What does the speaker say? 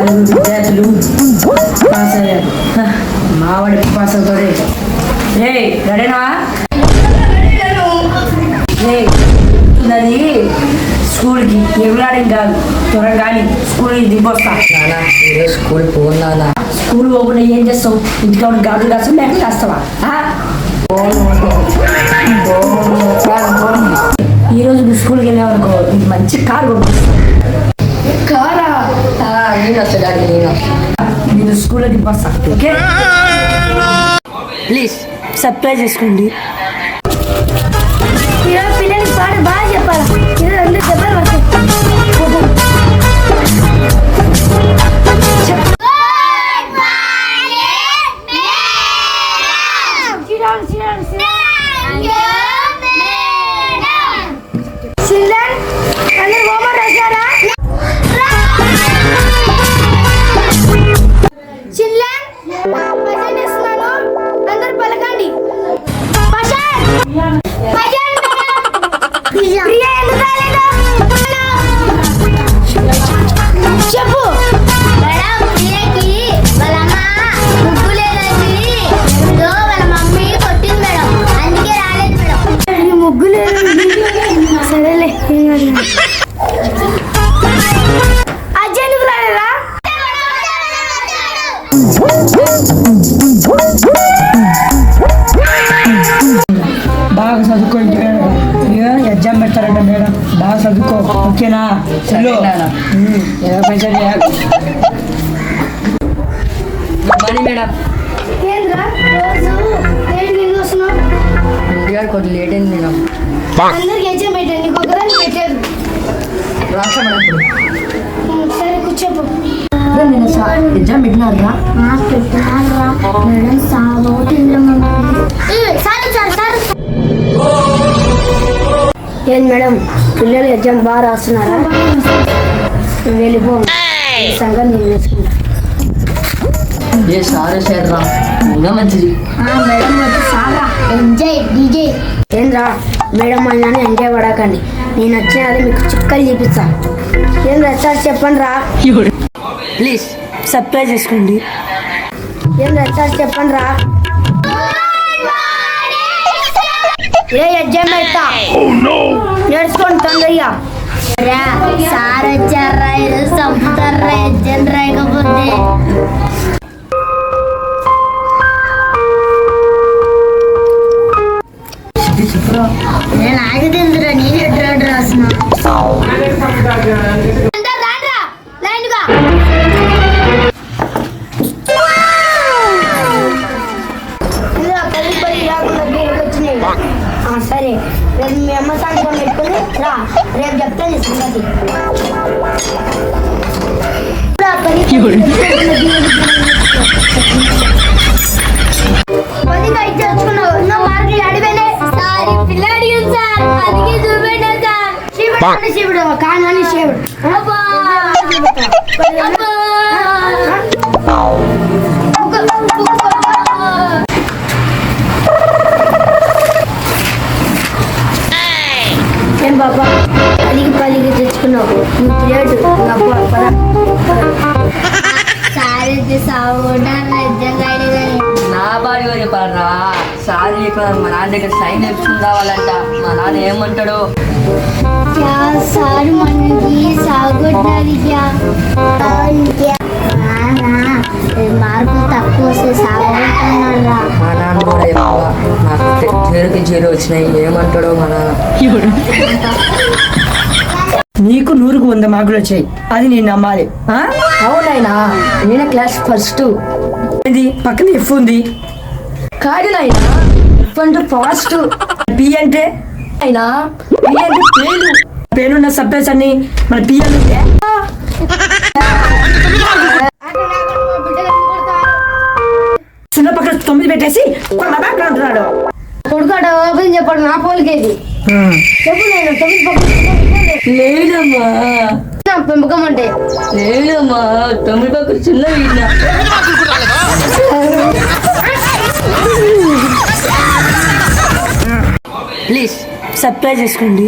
విద్యార్థులు పాస్ అయ్యారు. మావాడి పాస్ అవుతాడే. రెడీనా? అది స్కూల్కి ఎవరాడేం కాదు, త్వరగా కానీ స్కూల్కి దిగొస్తా. స్కూల్ పోనా? స్కూల్ పోకుండా ఏం చేస్తావు? ఇంటికి ఉన్న గాజులు కాస్తావు, మేకలు కాస్తావా? ఈరోజు నువ్వు స్కూల్కి వెళ్ళావనుకో, నీకు మంచి కారు కొనిపిస్తాను. కారా? నేను వస్తా డాడీ, నేను స్కూల్లో దింపొస్తా. ఓకే, ప్లీజ్ సర్ప్రైజ్ చేసుకోండి. పిల్లలకి పాట బాగా చెప్పాలి. ఈరోజు అందరూ చెప్పాలి. బాగా చదువుకో, ఇంటికి ఎగ్జామ్ పెడతారంట మేడం. బాగా చదువుకో, ఓకేనా? చలో మేడం. కొంచెం లేట్ అయింది మేడం. అందరికి ఎగ్జామ్ పెట్టండి, ఇంకొకదాన్ని పెట్టారు. రాష్ట్ర మేడం సరే కూర్చోపు. ఎగ్జామ్ పెట్టినారా? మేడం ఏం మేడం, పిల్లలు ఎగ్జామ్ బాగా రాస్తున్నారా? వెళ్ళిపో, సంగతి నేను వేసుకుంటా. ఏ సారీ సార్ రా, ఇంకా మంచిది. మేడం చాలా ఎంజాయ్ డీజే. ఏం రా మేడం అయినా ఎంజాయ్ పడకండి. నేను వచ్చినది మీకు చుక్కలు చూపిస్తా. ఏం రా సార్ చెప్పండి రా. ప్లీజ్ సర్ప్రైజ్ చేసుకోండి. ఏం రా సార్ చెప్పండి రా. ఏ ఎగ్జామ్ పెడతా నేర్చుకోండి తొందరగా. సార్ వచ్చారా, చంపుతారా ఎగ్జామ్ రాయకపోతే. నేను ఆగితేంద్రా, నేనే డ్రాడ్ రాసిన. సరే, రేపు మీ అమ్మ సాయంత్రం పెట్టుకుని రా, రేపు చెప్తాను సంగతి. పదిగా ఇచ్చి వచ్చుకున్నావు, ఎన్నో మార్కులు అడివేనే. పిల్ల అడిగింది సార్, అందుకే చూపెట్టాను సార్. శివుడు శివుడు కానని శివుడు. ఏం బాబా, పదికి తెచ్చుకున్నావు, నువ్వు తెలియదు. నా బాడీ చెప్పాలరా. సారీ చెప్పారు, మా నాన్న దగ్గర సైన్ నేర్చుకుని రావాలంట. మా నాన్న ఏమంటాడు? సార్ మనకి సాగొట్టాలి. మార్కులు తక్కువ వస్తే సాగొట్టానరా. మా నాన్న కూడా చెప్పావా, నాకు 0కి 0 వచ్చినాయి, ఏమంటాడో మా నాన్న. నీకు 100కు 100 మార్కులు వచ్చాయి, అది నేను నమ్మాలి. అవునైనా, నేనే క్లాస్ ఫస్ట్. ఇది పక్కన ఎఫ్ ఉంది. కాదు నాయనా, ఎఫ్ అంటే ఫాస్ట్, పి అంటే అయినా పి అంటే పేరు. పేరున్న సర్ప్రైజ్ అని మన పి అంటే సున్నా పక్కన 9 పెట్టేసి అంటున్నాడు. కొడుకాడ ఓపెన్ చెప్పాడు నా పోలికేది. చెప్పు, నేను 9 లేదమ్మా, పెంపకం అంటే లేదమ్మా, 9 పక్కన చిన్న వీడినా. ప్లీజ్ సర్ప్రైజ్ చేసుకోండి.